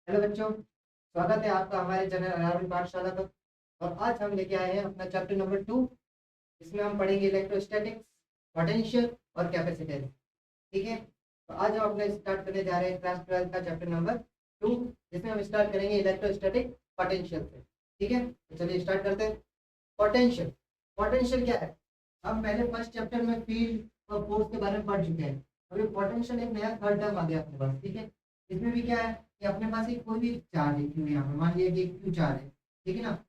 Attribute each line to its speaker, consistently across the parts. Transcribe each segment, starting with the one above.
Speaker 1: Hello बच्चों, स्वागत है आपका हमारे चैनल अरावली पाठशाला पर। और आज हम लेके आए हैं अपना चैप्टर नंबर 2। इसमें हम पढ़ेंगे इलेक्ट्रोस्टैटिक्स, पोटेंशियल और कैपेसिटेंस। ठीक है, तो आज हम अपना स्टार्ट करने जा रहे हैं क्लास 12 का चैप्टर नंबर 2, जिसमें हम स्टार्ट करेंगे इलेक्ट्रोस्टैटिक पोटेंशियल से। ठीक है, तो चलिए स्टार्ट करते हैं। पोटेंशियल, पोटेंशियल क्या है? हम पहले फर्स्ट चैप्टर में फील्ड और फोर्स के बारे में पढ़ चुके हैं। अभी पोटेंशियल एक नया थर्ड टर्म आ गया अपने पास। ठीक है, इसमें भी क्या है कि अपने पास एक कोई भी चार्ज है, क्यू, यहाँ पे मान लिया कि एक क्यू चार्ज है। ठीक है ना,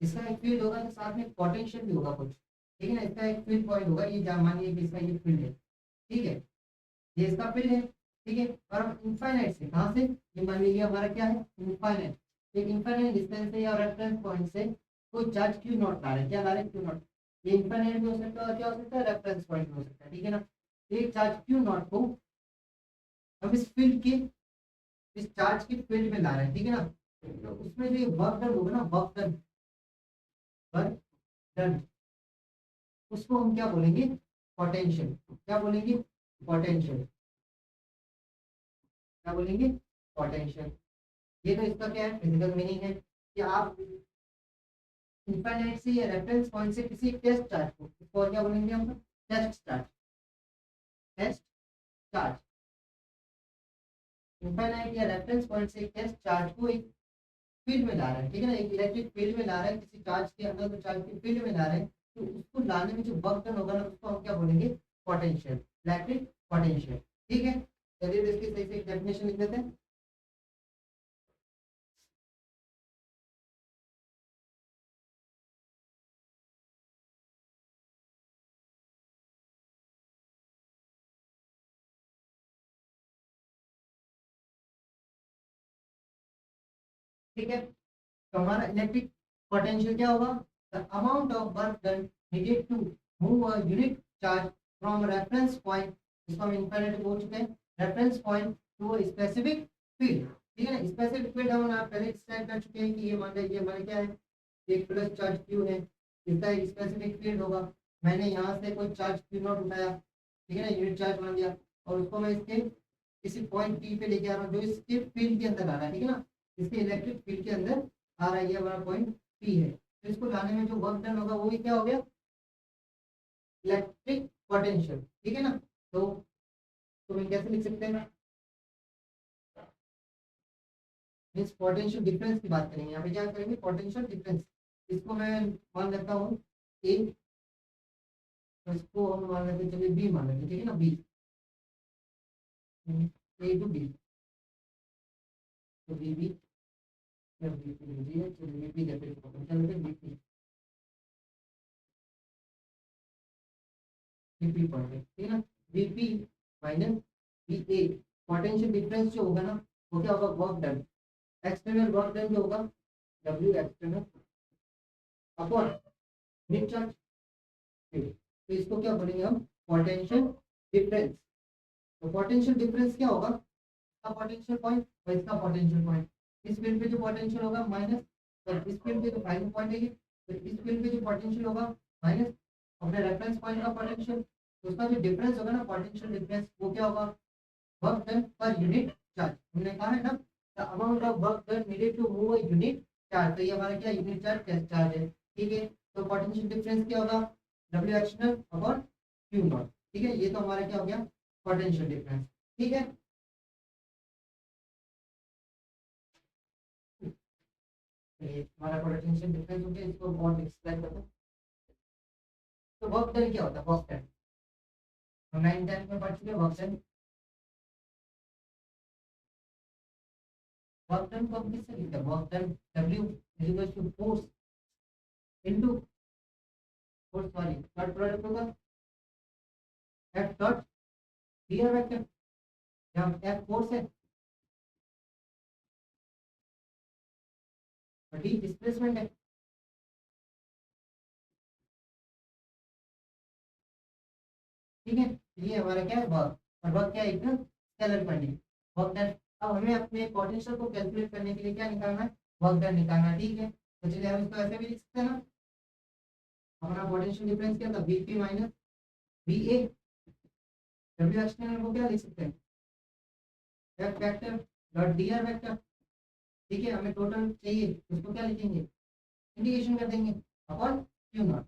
Speaker 1: इसका एक फील्ड होगा तो साथ में पोटेंशियल भी होगा कुछ। ठीक है ना, इसका एक फील्ड पॉइंट होगा, ये मान लिया कि इसका ये फील्ड है। ठीक है, ये इसका फील्ड है। ठीक है, और हम इनफाइनाइट से कहाँ से, ये मान लीजिए हमारा क्या है, इनफाइनाइट। एक इनफाइनाइट डिस्टेंस से या रेफरेंस पॉइंट से कोई चार्ज क्यू नॉट ला रहे हैं, क्या ला रहे हैं, क्यू नॉट। ये इनफाइनाइट भी हो सकता है और क्या हो सकता है, रेफरेंस पॉइंट भी हो सकता है। ठीक है ना, एक चार्ज क्यू नॉट को हम इस फील्ड के, इस चार्ज के फील्ड में ला रहे हैं। ठीक है ना, तो उसमें जो ये वर्क डन होगा ना, वर्क डन, उसको हम क्या बोलेंगे, पोटेंशियल। क्या बोलेंगे, पोटेंशियल। क्या बोलेंगे, पोटेंशियल। ये तो इसका क्या है, फिजिकल मीनिंग है कि आप इनफाइनाइट से या रेफरेंस पॉइंट से किसी टेस्ट चार्ज को, इसको और क्या बोलेंगे हम, test charge. Test charge, infinite या रेफरेंस पॉइंट से टेस्ट चार्ज को एक फील्ड में ला रहे हैं। ठीक है ना, एक इलेक्ट्रिक फील्ड में ला रहे हैं, किसी चार्ज के अंदर तो चार्ज की फील्ड में ला रहे हैं। तो उसको लाने में जो वर्क डन होगा ना, उसको हम क्या बोलेंगे, पोटेंशियल, इलेक्ट्रिक पोटेंशियल। ठीक है, चलिए तो इसकी सही से डेफिनेशन लिख देते हैं। ठीक है, तो हमारा इलेक्ट्रिक पोटेंशियल क्या होगा, the amount of work done needed to move a unit charge from reference point, इसको हम इनफाइनाइट बोल चुके हैं, reference point to a specific field. ठीक है ना, स्पेसिफिक फील्ड हम आप पहले एक्सप्लेन कर चुके हैं कि ये मान लीजिए हमारे क्या है, एक प्लस चार्ज क्यू है, इसका एक स्पेसिफिक फील्ड होगा। मैंने यहाँ से कोई चार्ज क्यू नॉट उठाया, ठीक है ना, यूनिट चार्ज मान लिया, और उसको मैं इसके किसी पॉइंट पी पे लेके आ रहा हूँ जो इसके फील्ड के अंदर आ रहा है। ठीक है ना, इसके इलेक्ट्रिक फील्ड के अंदर आ रहा है, ये हमारा पॉइंट पी है। तो इसको लाने में जो वर्क डन होगा वो भी क्या हो गया, इलेक्ट्रिक पोटेंशियल। ठीक है ना, तो मैं कैसे लिख सकते हैं, मीन्स पोटेंशियल डिफरेंस की बात करेंगे यहाँ पे, क्या करेंगे, पोटेंशियल डिफरेंस। इसको मैं मान लेता हूँ ए, तो इसको हम मान लेते हैं, चलिए बी मान लेते हैं। ठीक है ना, बी, ए टू बी, तो बी बी, बी बी है, चलिए बी कहते हैं, पोटेंशियल लेते हैं B P, B P point है। ठीक है ना, B P minus B A, potential difference जो होगा ना, वो क्या होगा, work done, external work done जो होगा, W external upon unit charge. तो इसको क्या बोलेंगे हम, पोटेंशियल डिफरेंस। तो पोटेंशियल डिफरेंस क्या होगा, इसका पोटेंशियल पॉइंट और इसका पोटेंशियल पॉइंट। इस फील्ड पे जो पोटेंशियल होगा माइनस, तो इस फील्ड पे तो फाइनल पॉइंट है ये, तो इस फील्ड पे जो पोटेंशियल होगा माइनस अपने रेफरेंस पॉइंट का पोटेंशियल। तो उसका जो डिफरेंस होगा ना, पोटेंशियल डिफरेंस, वो क्या होगा, work done per unit charge. हमने कहा है ना, the amount of work done needed to move a unit charge, तो ये हमारा क्या, यूनिट चार्ज, टेस्ट चार्ज है। ठीक है, तो पोटेंशियल डिफरेंस क्या होगा, W external upon Q naught. ठीक है, ये तो हमारा क्या हो गया, पोटेंशियल डिफरेंस। ठीक है, ये हमारा पोटेंशियल डिफरेंस हो गया, इसको और एक्सप्लेन करते हैं। तो वर्क डन क्या होता है, वर्क डन हम 9 10 में पढ़ चुके हैं। वर्क डन को हम किससे लिखते हैं, work done W is equal to force into, force sorry, dot product होगा एफ डॉट डी वेक्टर, जहाँ एफ फोर्स है और डी डिस्प्लेसमेंट है। ठीक है, ये हमारा क्या है, वर्क, और वर्क क्या है, एक स्केलर क्वांटिटी, वर्क डन। अब हमें अपने पोटेंशियल को कैलकुलेट करने के लिए क्या निकालना है, वर्क डन निकालना है। ठीक है, तो चलिए हम इसको ऐसे भी लिख सकते हैं ना, हमारा पोटेंशियल डिफरेंस क्या था, बीपी माइनस बी ए, डब्ल्यू एक्सटर्नल को क्या लिख सकते हैं, F vector dot D R vector. ठीक है, हमें टोटल चाहिए, उसको क्या लिखेंगे, इंटीग्रेशन कर देंगे अपॉन क्यू नॉट।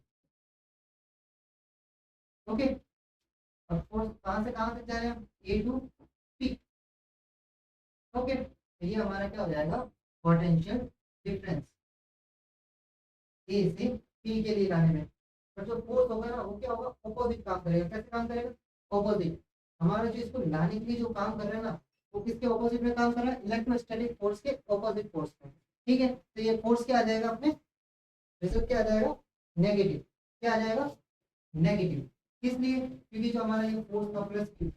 Speaker 1: ओके, अब फोर्स कहाँ से जा रहे हैं, ए टू पी। ओके, तो ये हमारा क्या हो जाएगा, पोटेंशियल डिफरेंस ए से पी के लिए लाने में। पर जो फोर्स होगा ना वो क्या होगा, ऑपोजिट काम करेगा। कैसे काम करेगा, ऑपोजिट। हमारा जो इसको लाने के लिए जो काम कर रहा है ना, वो किसके ऑपोजिट में काम कर रहा है, इलेक्ट्रोस्टैटिक फोर्स के ऑपोजिट फोर्स में। ठीक है, तो ये फोर्स क्या आ जाएगा अपने, रिजल्ट क्या आ जाएगा, नेगेटिव। क्या आ जाएगा, नेगेटिव। किस लिए, क्योंकि जो हमारा ये फोर्स का प्लस क्यू,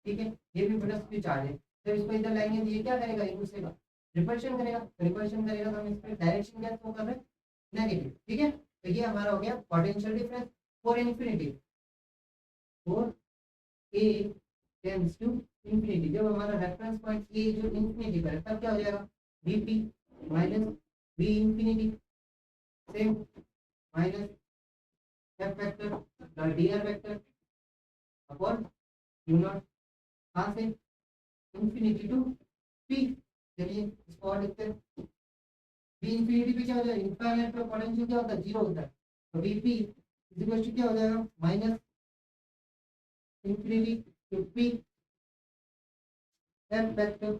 Speaker 1: ठीक है, ये भी प्लस क्यू चार्ज है। जब इसको इधर लाएंगे तो ये क्या करेगा, एक दूसरे का रिपल्शन करेगा। रिपल्शन करेगा तो हम इस पर डायरेक्शन क्या शो कर रहे हैं, नेगेटिव। ठीक है, तो ये हमारा हो गया potential difference for infinity, for A tends to infinity. जब हमारा रेफरेंस पॉइंट ए जो इन्फिनिटी पर है तब क्या हो जाएगा, VP minus we infinity, same minus F vector D R vector upon you not. कहाँ से, इन्फिनिटी टू पी। चलिए इसको और लिखते हैं, बी इन्फिनिटी पे क्या हो जाएगा, इनफाइनाइट पे पोटेंशियल क्या होता है, जीरो होता है। तो वीपी इज इक्वल टू क्या हो जाएगा, minus infinity to P F vector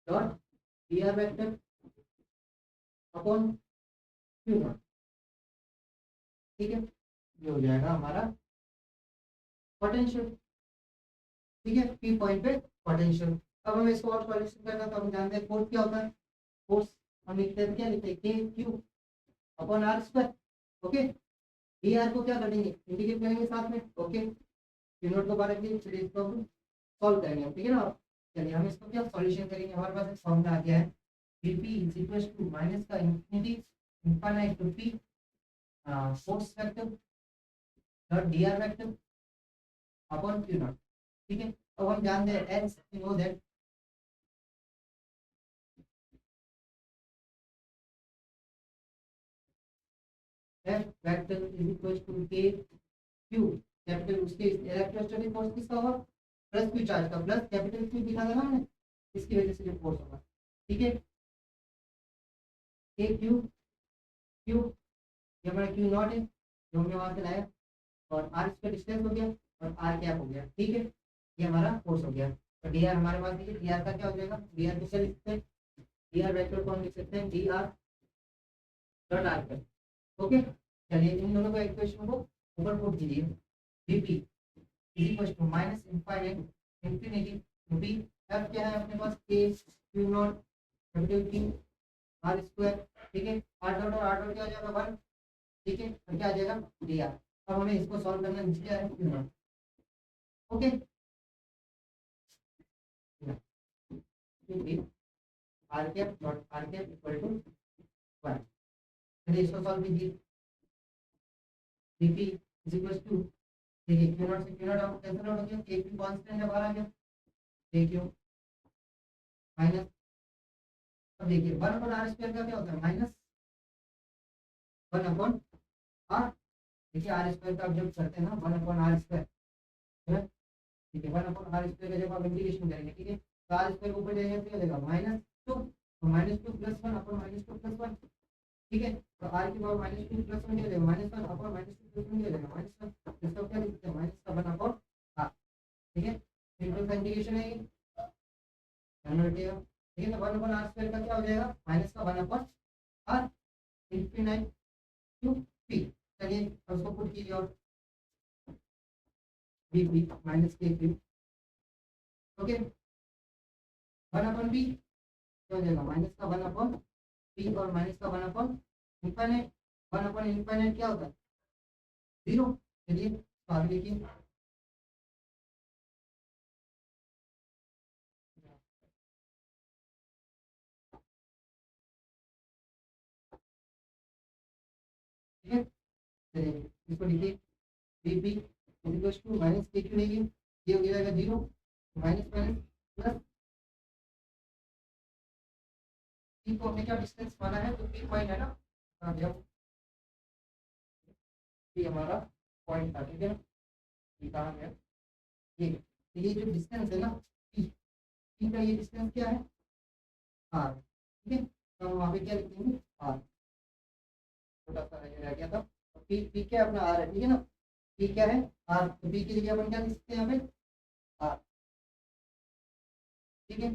Speaker 1: dot D R vector upon Q naught. ठीक है, ये हो जाएगा हमारा पोटेंशियल। ठीक है, पी पॉइंट पे पोटेंशियल। अब हमें इसको और सॉल्यूशन करना है, तो हम जानते हैं फोर्स क्या होता है, फोर्स हम लिखते हैं, क्या लिखते हैं, K Q upon R square. Okay, D R को क्या करेंगे, इंटीग्रेट करेंगे साथ में। ओके, क्यू नॉट को बाहर के चलिए इसको सॉल्व करेंगे, ठीक है ना। चलिए हम इसको क्या सॉल्यूशन करेंगे, हमारे पास एक फॉर्मूला आ गया है, Vp is equal to minus का infinity infinite to P force vector dot D R vector upon Q naught. ठीक है, अब हम जानते हैं as you know that F vector is equal to K Q capital, उसके इलेक्ट्रोस्टैटिक फोर्स किसका होगा, प्लस क्यू चार्ज का, प्लस कैपिटल क्यू दिखा था ना हमने, इसकी वजह से जो फोर्स होगा। ठीक है, के क्यू क्यू, ये हमारा क्यू नॉट है जो हमने वहां से लाया, और आर इसका डिस्टेंस हो गया और आर कैप हो गया। ठीक है, ये हमारा फोर्स हो गया। तो डी आर हमारे पास देखिए, डी आर का क्या हो जाएगा, डी आर किससे लिख सकते हैं, डी आर वेक्टर को हम लिख सकते हैं D R dot R cap. Okay, चलिए इन दोनों का इक्वेशन को ऊपर पुट कीजिए, Vp is equal to minus infinite infinity to B, F क्या है अपने पास, K Q naught capital Q R square. ठीक है, आर डॉट और आर डॉट क्या हो जाएगा, 1। ठीक है, और क्या आ जाएगा, डी आर। अब हमें इसको सॉल्व करना है, क्या है, Q naught. Okay, R cap dot R cap equal to 1। चलिए इसको सॉल्व कीजिए, Vp इज इक्वल टू, देखिए क्यू नॉट से क्यू नॉट आपको कैंसिल आउट हो गया, के क्यू कांस्टेंट है, बाहर आ गया, के क्यू माइनस, अब देखिए 1 अपॉन आर स्क्वायर का क्या होता है, माइनस 1 अपॉन आर। देखिए आर स्क्वायर का आप जब करते हैं ना, 1 अपॉन आर स्क्वायर, ठीक है, 1 अपॉन आर स्क्वायर का जब आप इंटीग्रेशन करेंगे, ठीक है, तो आर स्क्वायर ऊपर जाएगा तो क्या हो जाएगा, -2, तो -2 प्लस 1 अपॉन -2 प्लस 1। ठीक है, तो आर की पावर -2 प्लस 1 क्या हो जाएगा, -1 अपॉन -2 प्लस 1 क्या हो जाएगा, -1। इसका क्या लिख सकते हैं, माइनस का 1 अपॉन आर। ठीक है, सिंपल सा इंटीग्रेशन है ये, ध्यान रखिएगा। ठीक है, तो 1 अपॉन आर स्क्वायर का क्या हो जाएगा, माइनस का 1 upon R infinity to P. चलिए अब उसको पुट कीजिए, और Vp minus K Q. Okay, 1 upon P क्या हो जाएगा, माइनस का 1 अपॉन पी और माइनस का 1 अपॉन इनफाइनाइट। 1 अपॉन इनफाइनाइट क्या होता है, 0। चलिए तो आगे लिखिए, ठीक है, चलिए इसको लिखिए, Vp is equal to minus K Q लेंगे, ये हो जाएगा 0, माइनस माइनस प्लस, पी को हमने क्या डिस्टेंस माना है, तो पी पॉइंट है ना, जब पी हमारा पॉइंट था, ठीक है ना, ये कहाँ गया, ये तो ये जो डिस्टेंस है ना, पी, पी का ये डिस्टेंस क्या है, आर। ठीक है, तो हम वहाँ पे क्या लिखेंगे आर, छोटा सा रह गया था। पी पी क्या अपना आर है, ठीक है ना, पी क्या है आर, तो पी की जगह अपन क्या लिख सकते हैं यहाँ पे आर, ठीक है,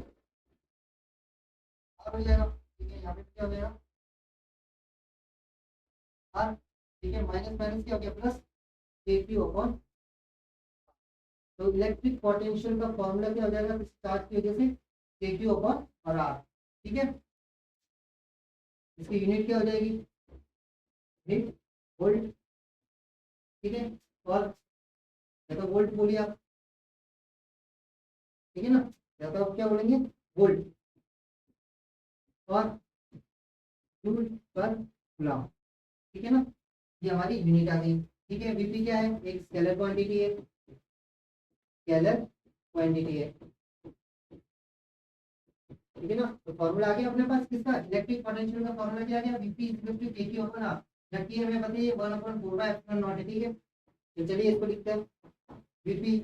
Speaker 1: आर हो जाएगा। ठीक है, यहाँ पे क्या हो जाएगा आर, ठीक है, माइनस माइनस क्या हो गया प्लस, के क्यू अपॉन, तो इलेक्ट्रिक पोटेंशियल का फॉर्मूला क्या हो जाएगा चार्ज की वजह से, के क्यू अपॉन और आर, ठीक है, इसकी यूनिट क्या हो जाएगी यूनिट वोल्ट, ठीक है, और या तो वोल्ट बोलिए आप, ठीक है ना, या तो आप क्या बोलेंगे वोल्ट, और जूल पर कूलम्ब, ठीक है ना, ये हमारी यूनिट आ गई। ठीक है, वीपी क्या है, एक स्केलर क्वांटिटी है, स्केलर क्वांटिटी है, ठीक है ना, तो फॉर्मूला आ गया अपने पास किसका, इलेक्ट्रिक पोटेंशियल का फॉर्मूला क्या आ गया, VP equal to K Q upon are, जबकि हमें पता है ये 1/4 बाय एप्सिलॉन नॉट है, ठीक है, तो चलिए इसको लिखते हैं, VP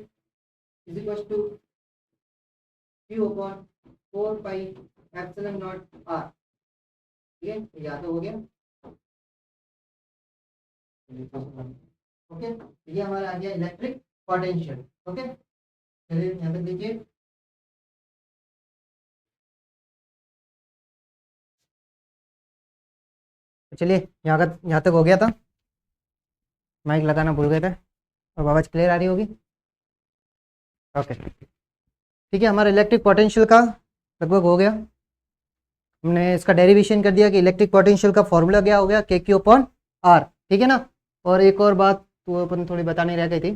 Speaker 1: is equal to Q upon 4 pi epsilon naught R, ठीक है, या तो हो गया, ओके, ये हमारा आ गया इलेक्ट्रिक पोटेंशियल, ओके, चलिए यहाँ पे देखिए, चलिए यहाँ तक हो गया था, माइक लगाना भूल गए थे, अब आवाज़ क्लियर आ रही होगी, ओके, ठीक है, हमारा इलेक्ट्रिक पोटेंशियल का लगभग हो गया, हमने इसका डेरिवेशन कर दिया कि इलेक्ट्रिक पोटेंशियल का फॉर्मूला क्या हो गया, के क्यू अपॉन आर, ठीक है ना, और एक और बात तो अपन थोड़ी बताने रह गई थी,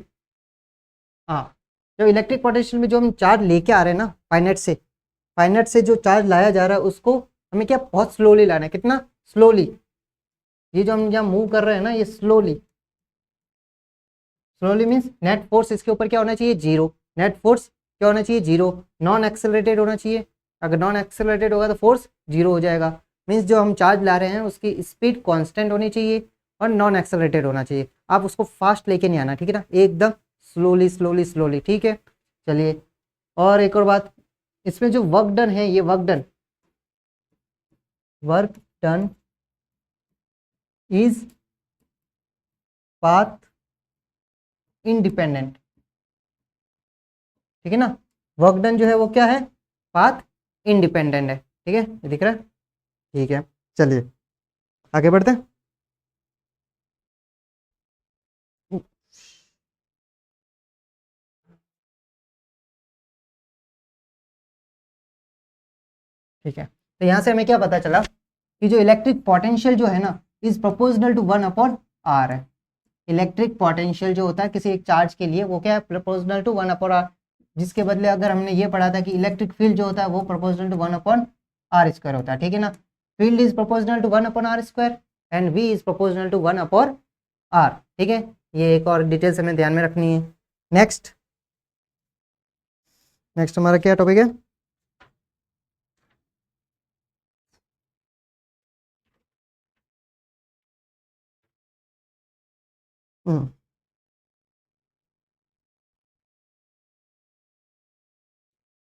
Speaker 1: हाँ, जब इलेक्ट्रिक पोटेंशियल में जो हम चार्ज लेके आ रहे हैं ना फाइनेट से जो चार्ज लाया जा रहा है उसको हमें क्या बहुत स्लोली लाना है, कितना स्लोली, ये जो हम यहाँ मूव कर रहे हैं ना ये स्लोली मीन्स नेट फोर्स इसके ऊपर क्या होना चाहिए जीरो, नेट फोर्स क्या होना चाहिए जीरो, नॉन एक्सेलरेटेड होना चाहिए, अगर नॉन एक्सेलरेटेड होगा तो फोर्स जीरो हो जाएगा, मीन्स जो हम चार्ज ला रहे हैं उसकी स्पीड कांस्टेंट होनी चाहिए और नॉन एक्सेलरेटेड होना चाहिए, आप उसको फास्ट लेके नहीं आना, ठीक है ना, एकदम स्लोली स्लोली स्लोली, ठीक है, चलिए, और एक और बात, इसमें जो वर्क डन है ये work done is path independent, ठीक है ना, वर्क डन जो है वो क्या है पाथ इंडिपेंडेंट है, ठीक है, ये दिख रहा है, ठीक है, चलिए आगे बढ़ते हैं, ठीक है, तो यहाँ से हमें क्या पता चला कि जो इलेक्ट्रिक पोटेंशियल जो है ना इज प्रोपोर्शनल टू 1/r है, इलेक्ट्रिक पोटेंशियल जो होता है किसी एक चार्ज के लिए वो क्या है प्रोपोर्शनल टू 1/r, जिसके बदले अगर हमने ये पढ़ा था कि इलेक्ट्रिक फील्ड जो होता है वो प्रोपोर्शनल टू 1/r² होता है, ठीक है ना, field is proportional to 1/r² and V is proportional to 1/r, ठीक है, ये एक और डिटेल्स हमें ध्यान में रखनी है। नेक्स्ट हमारा क्या टॉपिक है,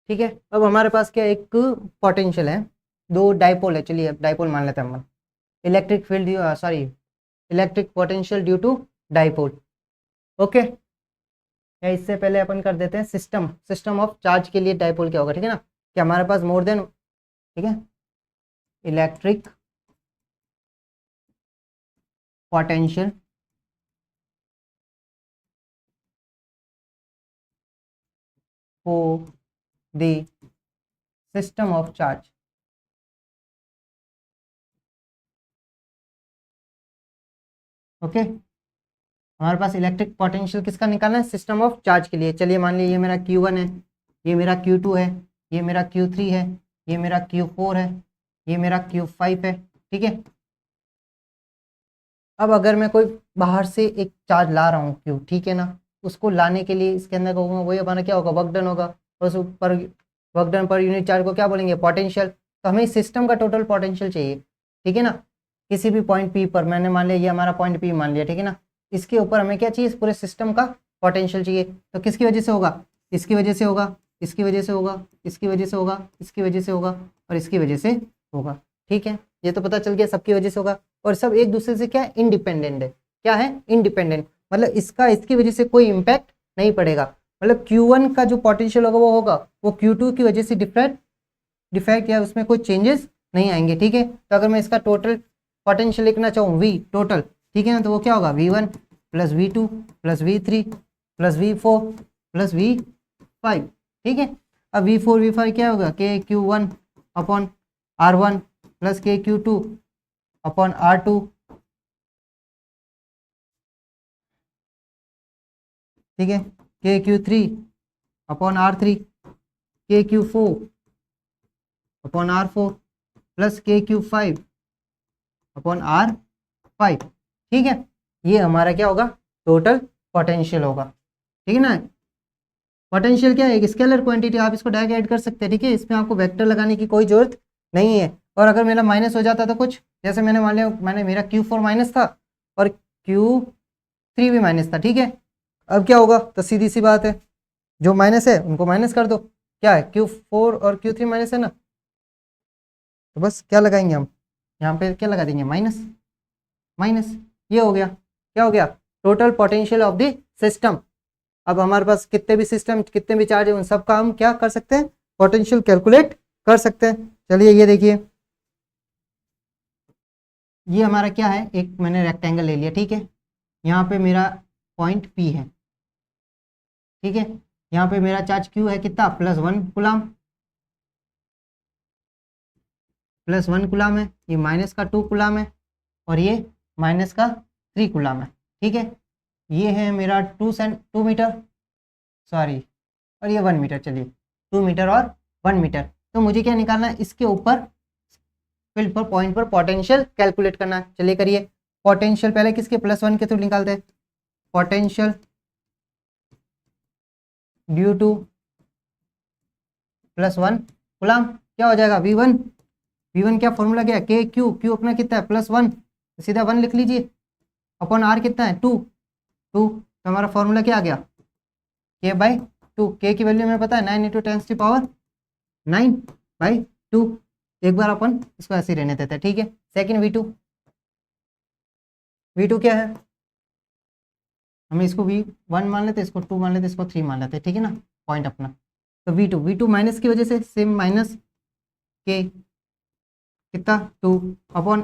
Speaker 1: ठीक है, अब हमारे पास क्या एक पोटेंशियल है, दो डाइपोल है, चलिए अब डाइपोल मान लेते हैं हम, electric field sorry electric potential due to dipole, okay, या इससे पहले अपन कर देते हैं सिस्टम ऑफ चार्ज के लिए डाइपोल क्या होगा, ठीक है ना, कि हमारे पास मोर देन, ठीक है, electric potential for the system of charge, okay, हमारे पास इलेक्ट्रिक पोटेंशियल किसका निकालना है सिस्टम ऑफ चार्ज के लिए, चलिए मान लीजिए ये मेरा Q1 है, ये मेरा Q2 है, ये मेरा Q3 है, ये मेरा Q4 है, ये मेरा Q5 है, ठीक है, अब अगर मैं कोई बाहर से एक चार्ज ला रहा हूँ Q, ठीक है ना, उसको लाने के लिए इसके अंदर होगा वही हमारा क्या होगा वर्क डन होगा, और उस पर work done per unit charge को क्या बोलेंगे पोटेंशियल, तो हमें सिस्टम का टोटल पोटेंशियल चाहिए, ठीक है ना, किसी भी पॉइंट P पर, मैंने मान लिया ये हमारा पॉइंट P मान लिया, ठीक है ना, इसके ऊपर हमें क्या चाहिए इस पूरे सिस्टम का पोटेंशियल चाहिए, तो किसकी वजह से होगा, इसकी वजह से होगा, इसकी वजह से होगा, इसकी वजह से होगा, इसकी वजह से होगा और इसकी वजह से होगा, ठीक है, ये तो पता चल गया सबकी वजह से होगा। और सब एक दूसरे से क्या है, इंडिपेंडेंट है। क्या है, इंडिपेंडेंट, मतलब इसका इसकी वजह से कोई इम्पैक्ट नहीं पड़ेगा। मतलब Q1 का जो पोटेंशियल होगा वो होगा, वो Q2 की वजह से डिफेक्ट या उसमें कोई चेंजेस नहीं आएंगे। ठीक है, तो अगर मैं इसका टोटल पोटेंशियल लिखना चाहूँ V टोटल, ठीक है ना, तो वो क्या होगा V1 plus V2 plus V3 plus V4 plus V5। ठीक है, अब V4 V5 क्या होगा, KQ1 upon R1 plus KQ2 upon R2। ठीक है, KQ3 upon R3 KQ4 upon R4 plus KQ5 upon R5। ठीक है, ये हमारा क्या होगा, टोटल पोटेंशियल होगा। ठीक है ना, पोटेंशियल क्या है, एक स्केलर क्वांटिटी, आप इसको डायरेक्ट ऐड कर सकते हैं। ठीक है, इसमें आपको वेक्टर लगाने की कोई जरूरत नहीं है। और अगर मेरा माइनस हो जाता तो कुछ, जैसे मैंने मान लिया मैंने मेरा Q4 माइनस था और Q3 भी माइनस था। ठीक है, अब क्या होगा, तो सीधी सी बात है, जो माइनस है उनको माइनस कर दो। क्या है, Q4 और Q3 माइनस है ना, तो बस क्या लगाएंगे हम यहाँ पे, क्या लगा देंगे, माइनस माइनस। ये हो गया, क्या हो गया, total potential of the system. अब हमारे पास कितने भी सिस्टम, कितने भी चार्ज है, उन सब का हम क्या कर सकते हैं, पोटेंशियल कैलकुलेट कर सकते हैं। चलिए ये देखिए, ये हमारा क्या है, एक मैंने रेक्टेंगल ले लिया। ठीक है, यहाँ पे मेरा पॉइंट P है। ठीक है, यहाँ पे मेरा चार्ज Q है कितना, +1 कूलम, +1 कूलम है, ये -2 कूलम है, और ये -3 कूलम है। ठीक है, ये है मेरा 2 मीटर, सॉरी, और ये 1 मीटर। चलिए 2 मीटर और 1 मीटर। तो मुझे क्या निकालना है, इसके ऊपर फील्ड पर पॉइंट पर पोटेंशियल कैलकुलेट करना है। चलिए करिए, पोटेंशियल पहले किसके, +1 के थ्रू निकालते हैं। पोटेंशियल ड्यू टू +1 कूलम क्या हो जाएगा, V1। V1 क्या फॉर्मूला क्या है, Q अपना कितना है, +1, सीधा 1 लिख लीजिए, अपॉन R कितना है, 2। तो हमारा फॉर्मूला क्या आ गया, K/2। K की वैल्यू हमें पता है 9 × 10⁻9/2। एक बार अपन इसको ऐसे ही रहने देते हैं। ठीक है, सेकंड V2 क्या है, हमें इसको V1 मान लेते, इसको 2 मान लेते, इसको 3 मान लेते। ठीक है ना, पॉइंट अपना। तो V2 माइनस की वजह से सेम माइनस K कितना 2 अपॉन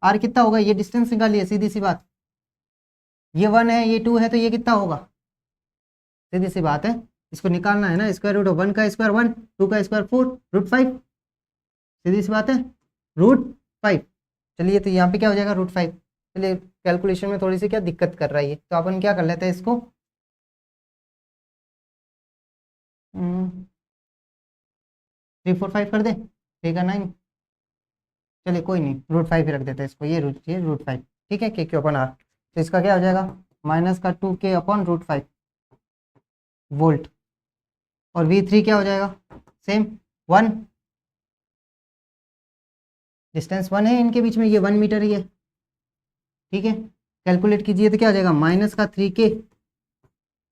Speaker 1: R कितना होगा, ये डिस्टेंस निकालिए, सीधी सी बात, ये 1 है ये 2 है, तो ये कितना होगा, सीधी सी बात है, इसको निकालना है ना, स्क्वायर रूट ऑफ 1 का स्क्वायर 1, 2 का स्क्वायर 4, √5। सीधी सी बात है, √5। चलिए तो यहाँ पे क्या हो जाएगा, √5। चलिए कैलकुलेशन में थोड़ी सी क्या दिक्कत कर रहा है ये, तो अपन क्या कर लेते हैं इसको 3 4 5 कर दे, 3 का 9। चलिए कोई नहीं, √5 ही रख देते हैं इसको, ये √5। ठीक है, K अपॉन R। तो इसका क्या हो जाएगा, -2K अपॉन √5 वोल्ट। और V3 क्या हो जाएगा, सेम 1, डिस्टेंस 1 है इनके बीच में, ये 1 मीटर ही है। ठीक है, कैलकुलेट कीजिए तो क्या हो जाएगा, -3K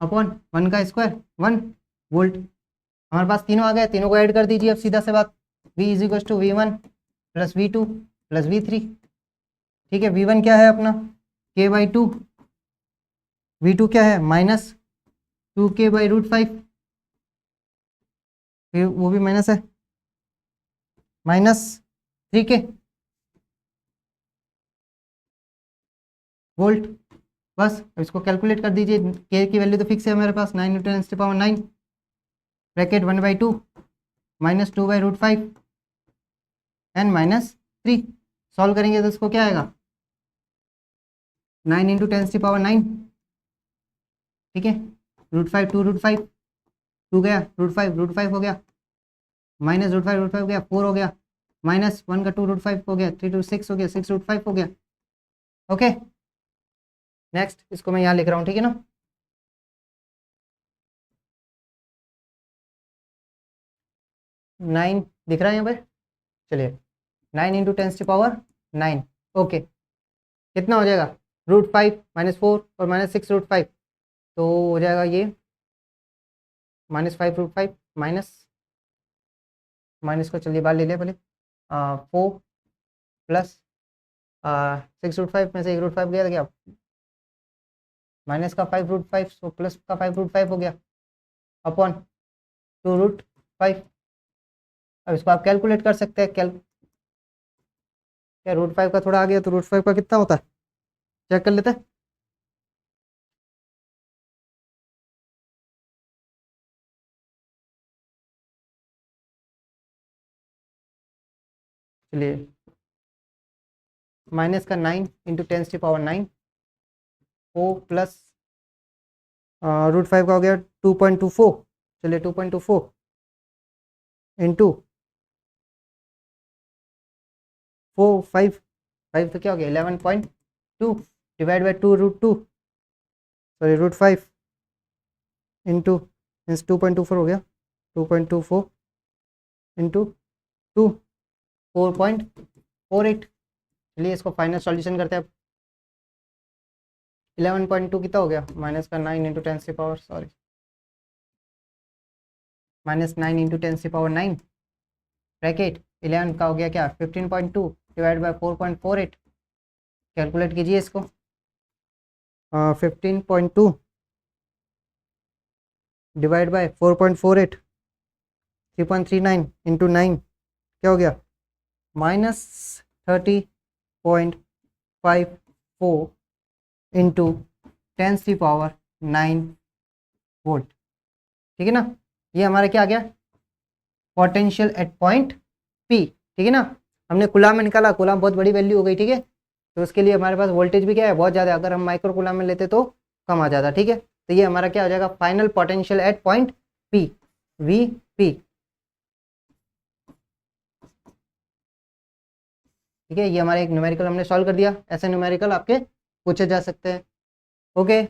Speaker 1: अपॉन 1 का स्क्वायर 1 वोल्ट। हमारे पास तीनों आ गए, तीनों को ऐड कर दीजिए अब सीधा से बात, V = V1 plus V2 plus V3। ठीक है, V1 क्या है अपना K/2, V2 क्या है -2K/√5, फिर वो भी माइनस है, -3K वोल्ट। बस अब इसको कैलकुलेट कर दीजिए, K की वैल्यू तो फिक्स है हमारे पास, 9 × 10⁻9 ब्रैकेट 1/2 -2/√5 एंड -3। सॉल्व करेंगे तो इसको क्या आएगा, 9 × 10⁻9। ठीक है, √5 2 2 गया, √5 हो गया, -√5 हो गया, 4 हो गया, -1 का 2 √5 हो गया, 3 2 6 हो गया, 6 √5 हो गया। ओके, नेक्स्ट इसको मैं यहाँ लिख रहा हूँ। ठीक है ना, नाइन दिख रहा है यहाँ पे। चलिए 9 × 10⁻9, ओके, कितना हो जाएगा, √5 -4 और -6 √5, तो हो जाएगा ये -5 √5 माइनस को चलिए बाहर ले लिया पहले, 4 प्लस 6√5 में से 1√5 गया था क्या, माइनस का 5√5, सो प्लस का 5√5 हो गया अपॉन 2√5। अब इसको आप कैलकुलेट कर सकते हैं, क्या √5 का थोड़ा आ गया तो √5 का कितना होता है, चेक कर लेते हैं। चलिए, माइनस का 9 इंटू 10⁻9 ओ प्लस √5 का हो गया 2.24। चलिए 2.24 इंटू 4 5 तो क्या हो गया 11.2 divide by 2√2, sorry √5 into means 2.24 हो गया, 2.24 इंटू 2 4.48। चलिए इसको फाइनल सॉल्यूशन करते हैं अब। 11.2 कितना हो गया, माइनस का 9 into 10⁻, sorry minus 9 into 10⁻9 bracket 11 का हो गया क्या 15.2 डिवाइड बाई 4.48। कैलकुलेट कीजिए इसको, 15.2 डिवाइड बाई 4.48 3.39 इंटू 9 क्या हो गया -30.54 इंटू 10⁻9 वोल्ट। ठीक है ना, ये हमारा क्या आ गया पोटेंशियल एट पॉइंट पी। ठीक है ना, हमने कूलाम में निकाला, कूलाम बहुत बड़ी वैल्यू हो गई। ठीक है, तो उसके लिए हमारे पास वोल्टेज भी क्या है बहुत ज़्यादा, अगर हम माइक्रो कूलाम में लेते तो कम आ जाता। ठीक है, तो ये हमारा क्या हो जाएगा final potential at point P, V P. ठीक है, ये हमारा एक न्यूमेरिकल हमने सॉल्व कर दिया। ऐसे न्यूमेरिकल आपके पूछे जा सकते हैं। ओके,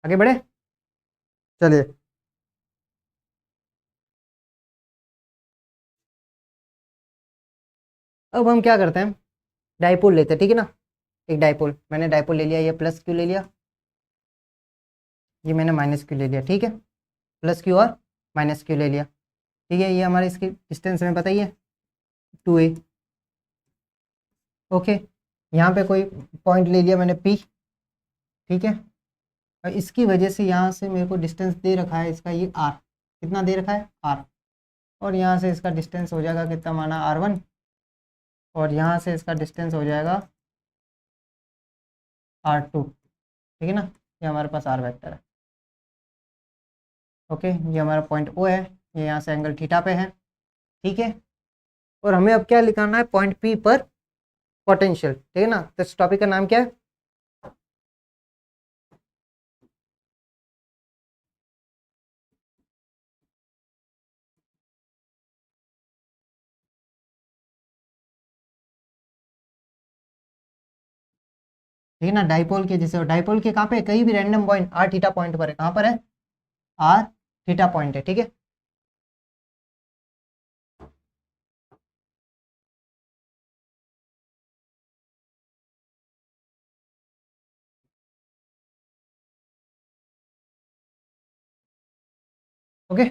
Speaker 1: आगे बढ़े, चलिए अब हम क्या करते हैं, डाइपोल लेते हैं। ठीक है ना, एक डाइपोल, मैंने डाइपोल ले लिया, ये प्लस क्यू ले लिया, ये मैंने माइनस क्यू ले लिया। ठीक है, प्लस क्यू और माइनस क्यू ले लिया। ठीक है, ये हमारे इसकी डिस्टेंस हमें बताइए 2a। ओके, यहाँ पे कोई पॉइंट ले लिया मैंने P। ठीक है, और इसकी वजह से यहाँ से मेरे को डिस्टेंस दे रखा है इसका ये R, कितना दे रखा है R, और यहाँ से इसका डिस्टेंस हो जाएगा कितना माना R1, और यहाँ से इसका डिस्टेंस हो जाएगा R2। ठीक है ना, ये हमारे पास R वेक्टर है। ओके, ये हमारा पॉइंट O है, ये यहाँ से एंगल थीटा पे है। ठीक है, और हमें अब क्या लिखाना है पॉइंट P पर पोटेंशियल। ठीक है ना, तो इस टॉपिक का नाम क्या है, ठीक है ना, डाइपोल के जैसे, डाइपोल के कहाँ पे कहीं भी random point R theta point पर है, कहाँ पर है आर थीटा पॉइंट है। ठीक है, ओके,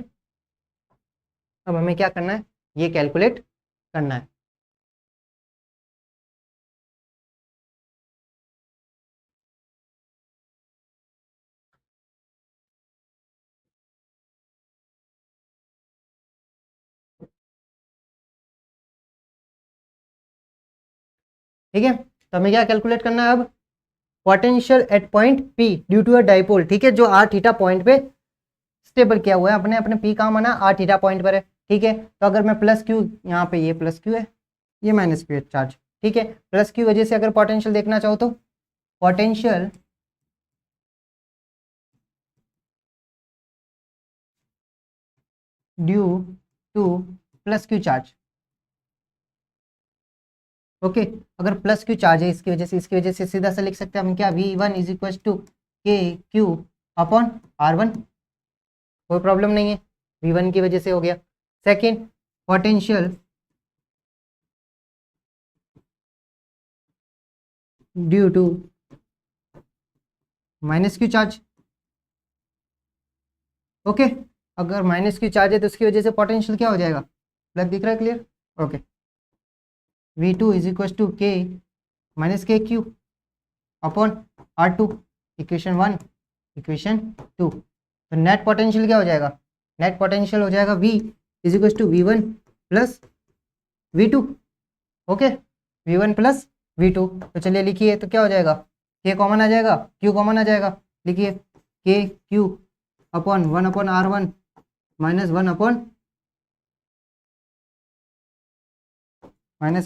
Speaker 1: अब हमें क्या करना है, ये कैलकुलेट करना है। ठीक है, तो हमें क्या कैलकुलेट करना है अब, potential at point P due to a dipole. ठीक है, जो आर थीटा पॉइंट पे स्टेबल किया हुआ है, अपने अपने पी कहाँ माना आर थीटा पॉइंट पर है। ठीक है, तो अगर मैं प्लस क्यू, यहाँ पे ये प्लस क्यू है, ये माइनस क्यू है चार्ज। ठीक है, प्लस की वजह से अगर पोटेंशियल देखना चाहो तो potential due two plus Q charge. Okay, अगर प्लस क्यू चार्ज है इसकी वजह से, इसकी वजह से सीधा सा लिख सकते हैं हम क्या, V1 is equal to K Q upon R1। कोई प्रॉब्लम नहीं है, V1 की वजह से हो गया। Second, potential due to minus Q charge. Okay, अगर माइनस क्यू चार्ज है तो उसकी वजह से पोटेंशियल क्या हो जाएगा, ब्लैक दिख रहा है clear. Okay, V2 is equal to K minus K Q upon R2, equation 1 equation 2। तो नेट पोटेंशियल क्या हो जाएगा, नेट पोटेंशियल हो जाएगा V is equal to V1 plus V2। Okay, V1 plus V2। तो चलिए लिखिए, तो क्या हो जाएगा, K कॉमन आ जाएगा, Q कॉमन आ जाएगा, लिखिए के Q upon 1/R1 minus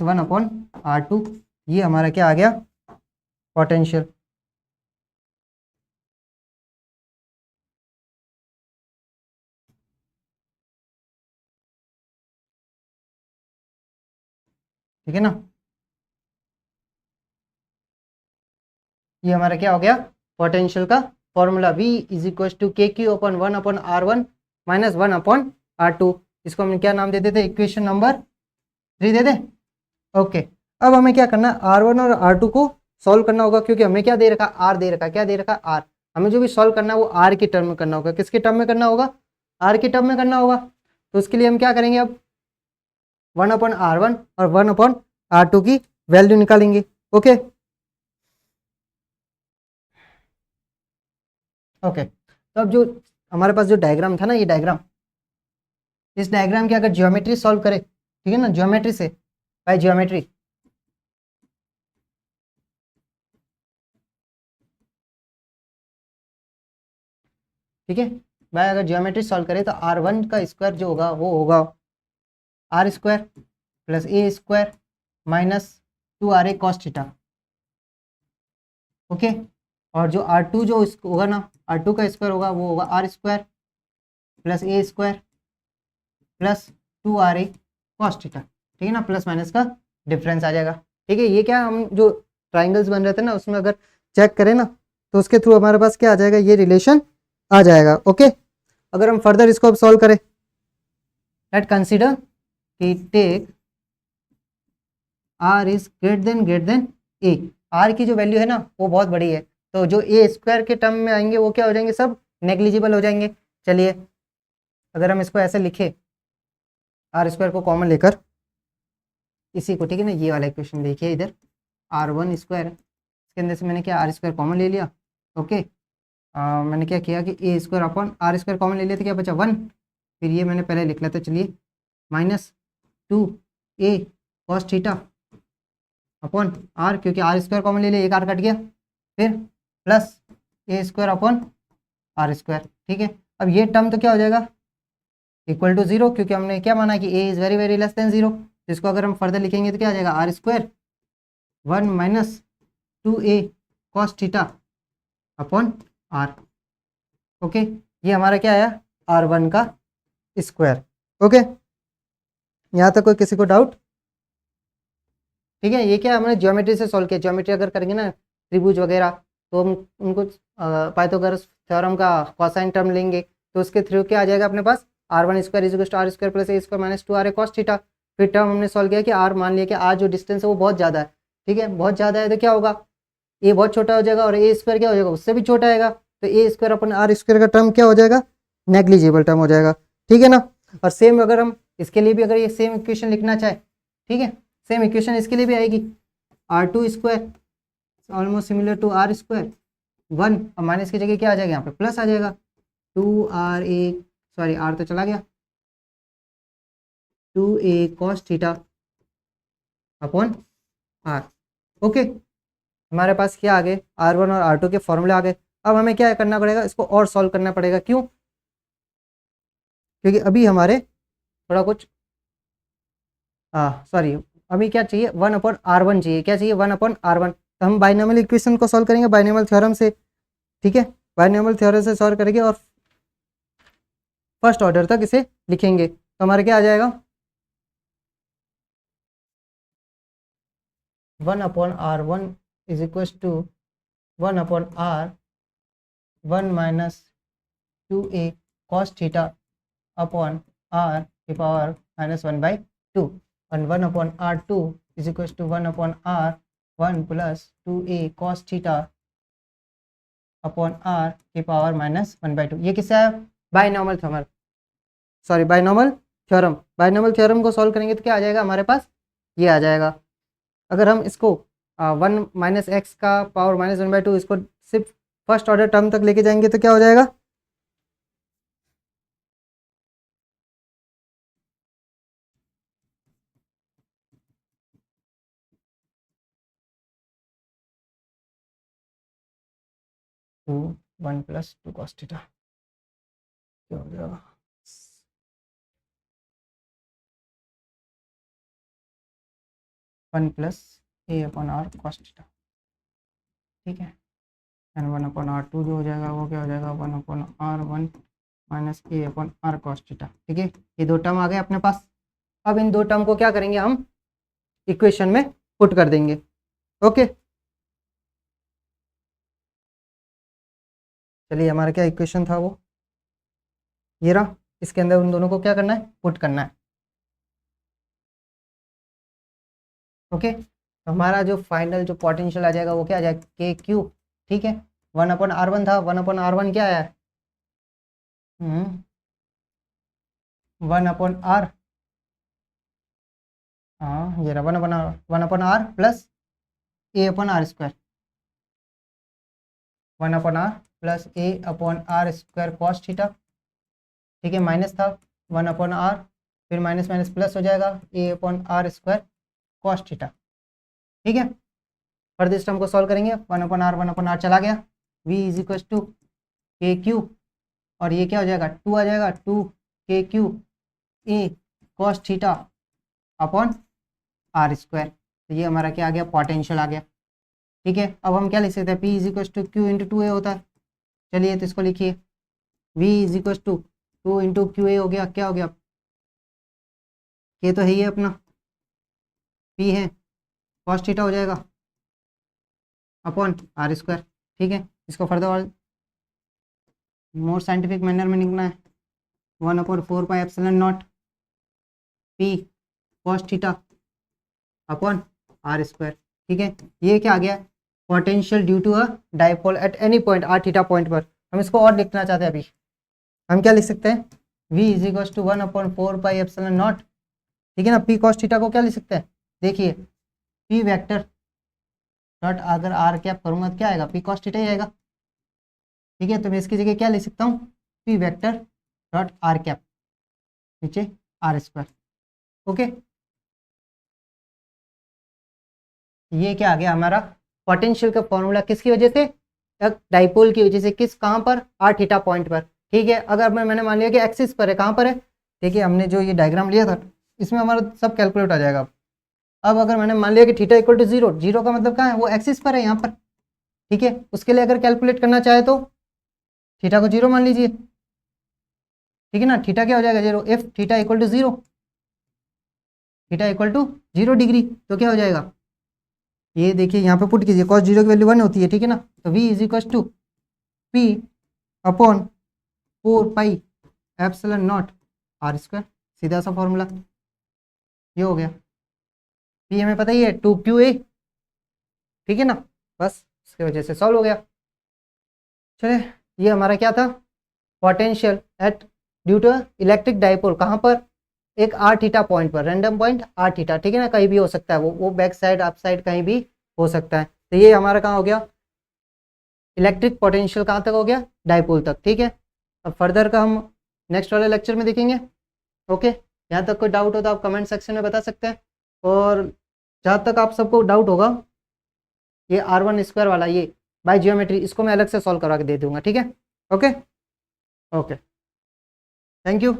Speaker 1: 1/R2, ये हमारा क्या आ गया, पोटेंशियल। ठीक है ना, ये हमारा क्या हो गया, पोटेंशियल का formula V is equal to K Q upon 1/R1 minus 1/R2। इसको हम क्या नाम दे देते, इक्वेशन नंबर 3 दे दे। ओके, अब हमें क्या करना है, R1 और R2 को सॉल्व करना होगा, क्योंकि हमें क्या दे रखा, R दे रखा, क्या दे रखा, R। हमें जो भी सॉल्व करना है वो R की टर्म में करना होगा। किसके टर्म में करना होगा, R की टर्म में करना होगा। तो उसके लिए हम क्या करेंगे, अब 1/R1 और 1/R2 की वैल्यू निकालेंगे। ओके ओके, तो अब जो हमारे पास जो डायग्राम था ना, ये डायग्राम, इस डायग्राम की अगर ज्योमेट्री सॉल्व करें, ठीक है ना, ज्योमेट्री से, बाय ज्योमेट्री, ठीक है, बाय अगर ज्योमेट्री सॉल्व करें तो R1 का स्क्वायर जो होगा वो होगा R² plus A² minus 2RA cos theta. Okay, और जो R2 जो होगा ना, R2 का स्क्वायर होगा वो होगा R² plus A² plus 2RA cos theta. ठीक है ना, प्लस माइनस का डिफरेंस आ जाएगा। ठीक है, ये क्या, हम जो ट्राइंगल्स बन रहे थे ना, उसमें अगर चेक करें ना, तो उसके थ्रू हमारे पास क्या आ जाएगा, ये रिलेशन आ जाएगा। ओके, अगर हम फर्दर इसको अब सॉल्व करें, लेट कंसीडर कि take R is greater than A। R की जो वैल्यू है ना वो बहुत बड़ी है, तो जो A² के टर्म में आएंगे वो क्या हो जाएंगे, सब नेग्लिजिबल हो जाएंगे। चलिए अगर हम इसको ऐसे लिखे, R² को कॉमन लेकर इसी को, ठीक है ना, ये वाला इक्वेशन देखिए इधर, R1², इसके अंदर से मैंने क्या R² कॉमन ले लिया। ओके, मैंने क्या किया कि A² अपॉन R² कॉमन ले लिया, तो क्या बचा 1। फिर ये मैंने पहले लिख लिया था, चलिए minus 2A cos theta upon R, क्योंकि R² कॉमन ले लिया, एक R कट गया, फिर प्लस A² अपॉन R²। ठीक है, अब ये टर्म तो क्या हो जाएगा, इक्वल टू 0, क्योंकि हमने क्या माना कि A is very very less than 0। इसको अगर हम फर्दर लिखेंगे तो क्या आ जाएगा, R² 1 minus 2A cos theta upon R। Okay, ये हमारा क्या आया, R1 का स्क्वायर। ओके, यहाँ तक कोई किसी को डाउट। ठीक है, ये क्या हमने ज्योमेट्री से सॉल्व किया। ज्योमेट्री अगर करेंगे ना, त्रिभुज वगैरह, तो हम उनको पाइथागोरस थ्योरम का कोसाइन टर्म लेंगे, तो उसके थ्रू क्या आ जाएगा अपने पास, R1² is equal to R² plus A² minus 2RA cos theta. फिर टर्म हमने सॉल्व किया कि R, मान लिया कि R जो डिस्टेंस है वो बहुत ज़्यादा है। ठीक है, बहुत ज़्यादा है तो क्या होगा, A बहुत छोटा हो जाएगा और A² क्या हो जाएगा, उससे भी छोटा आएगा, तो A² अपन R² का टर्म क्या हो जाएगा, नेग्लिजिबल टर्म हो जाएगा। ठीक है ना, और सेम अगर हम इसके लिए भी अगर ये सेम इक्वेशन लिखना चाहे, ठीक है, सेम इक्वेशन इसके लिए भी आएगी, R2² almost similar to R², 1 और माइनस की जगह क्या आ जाएगा, यहाँ पे प्लस आ जाएगा, 2RA, सॉरी R तो चला गया, 2A cos theta upon R। Okay, हमारे पास क्या आ गए, R1 और R2 के फॉर्मूले आ गए। अब हमें क्या करना पड़ेगा, इसको और सॉल्व करना पड़ेगा। क्यों, क्योंकि अभी हमारे थोड़ा कुछ सॉरी, अभी क्या चाहिए, 1/R1 चाहिए। क्या चाहिए, 1/R1। तो हम बाइनोमियल इक्वेशन को सॉल्व करेंगे बाइनोमियल थ्योरम से। ठीक है, बाइनोमियल थ्योरम से सॉल्व करेंगे और फर्स्ट ऑर्डर तक इसे लिखेंगे, तो हमारे क्या आ जाएगा, 1/R1 is equal to 1/R1 minus 2A cos theta upon R की पावर -1/2, और 1/R2 is equal to 1/R1 plus 2A cos theta upon R की पावर -1/2। ये किससे आया, binomial theorem, sorry binomial theorem. Binomial theorem को solve करेंगे तो क्या आ जाएगा हमारे पास, ये आ जाएगा। अगर हम इसको 1 - x का पावर -1/2 इसको सिर्फ फर्स्ट ऑर्डर टर्म तक लेके जाएंगे तो क्या हो जाएगा? 1 + 2 cos थीटा क्या हो जाएगा? 1 + a/r cos थीटा, ठीक है। एंड 1/r2 जो हो जाएगा वो क्या हो जाएगा? 1/r1 - a/r cos थीटा, ठीक है। ये दो टर्म आ गए अपने पास। अब इन दो टर्म को क्या करेंगे? हम इक्वेशन में पुट कर देंगे। ओके, चलिए हमारा क्या इक्वेशन था वो ये रहा। इसके अंदर उन दोनों को क्या करना है? पुट करना है। ओके, तो हमारा जो फाइनल जो पोटेंशियल आ जाएगा वो क्या आ जाएगा? के क्यू, ठीक है। 1/r1 था, 1/r1 क्या आया? 1/r, हाँ ये रहा 1/r plus a/r², 1/r plus a/r² cos theta, ठीक है। माइनस था 1/r, फिर माइनस माइनस प्लस हो जाएगा a/r² cos थीटा, ठीक है। फर्दर इस टर्म को सॉल्व करेंगे। 1/r चला गया, v = के क्यू, और ये क्या हो जाएगा? 2 आ जाएगा, 2 के Q A cos theta upon r²। तो ये हमारा क्या आ गया? पोटेंशियल आ गया, ठीक है। अब हम क्या लिख सकते हैं? P = Q × 2a होता है। चलिए तो इसको लिखिए, V = 2 × QA हो गया। क्या हो गया? ये तो है ही है अपना, P है, cos थीटा हो जाएगा अपॉन r², ठीक है। इसको फर्दर और मोर साइंटिफिक मैनर में लिखना है। 1/4πε0 P cos theta upon r², ठीक है। ये क्या आ गया? Potential due to a dipole at any point r theta point पर। हम इसको और लिखना चाहते हैं अभी। हम क्या लिख सकते हैं? V = 1/4πε0, ठीक है ना। P cos थीटा को क्या लिख सकते हैं? देखिए P वेक्टर डॉट अगर r कैप करूँगा तो क्या आएगा? P cos थीटा ही आएगा, ठीक है। तो मैं इसकी जगह क्या लिख सकता हूँ? P vector dot r cap नीचे r², ओके। ये क्या आ गया हमारा? पोटेंशियल का फॉर्मूला किसकी वजह से? एक डाइपोल की वजह से। किस, कहाँ पर? r थीटा पॉइंट पर, ठीक है। अगर मैंने मान लिया कि एक्सिस पर है, कहाँ पर है? देखिए हमने जो ये डायग्राम लिया था इसमें हमारा सब कैलकुलेट आ जाएगा। अब अगर मैंने मान लिया कि थीटा = 0, 0 का मतलब कहाँ है? वो एक्सिस पर है, यहाँ पर, ठीक है। उसके लिए अगर कैलकुलेट करना चाहे तो थीटा को 0 मान लीजिए, ठीक है ना। थीटा क्या हो जाएगा? 0। इफ थीटा = 0, थीटा = 0 डिग्री, तो क्या हो जाएगा? ये देखिए यहाँ पे पुट कीजिए, cos 0 की वैल्यू 1 होती है, ठीक है ना। तो v = P अपॉन 4πε0 r², सीधा सा फॉर्मूला ये हो गया। P हमें पता ही है 2QA, ठीक है ना। बस इसकी वजह से सॉल्व हो गया। चलिए ये हमारा क्या था? Potential at due to electric dipole, कहाँ पर? एक r थीटा पॉइंट पर, रैंडम पॉइंट r थीटा, ठीक है ना। कहीं भी हो सकता है वो बैक साइड अप साइड कहीं भी हो सकता है। तो ये हमारा कहाँ हो गया? इलेक्ट्रिक पोटेंशियल कहाँ तक हो गया? डाइपोल तक, ठीक है। अब फर्दर का हम नेक्स्ट वाले लेक्चर में देखेंगे। ओके, यहाँ तक कोई डाउट हो तो आप कमेंट सेक्शन में बता सकते हैं। और जहाँ तक आप सबको डाउट होगा, ये r1² वाला ये बाय जियोमेट्री, इसको मैं अलग से सॉल्व करवा के दे दूंगा, ठीक है। Okay okay, thank you.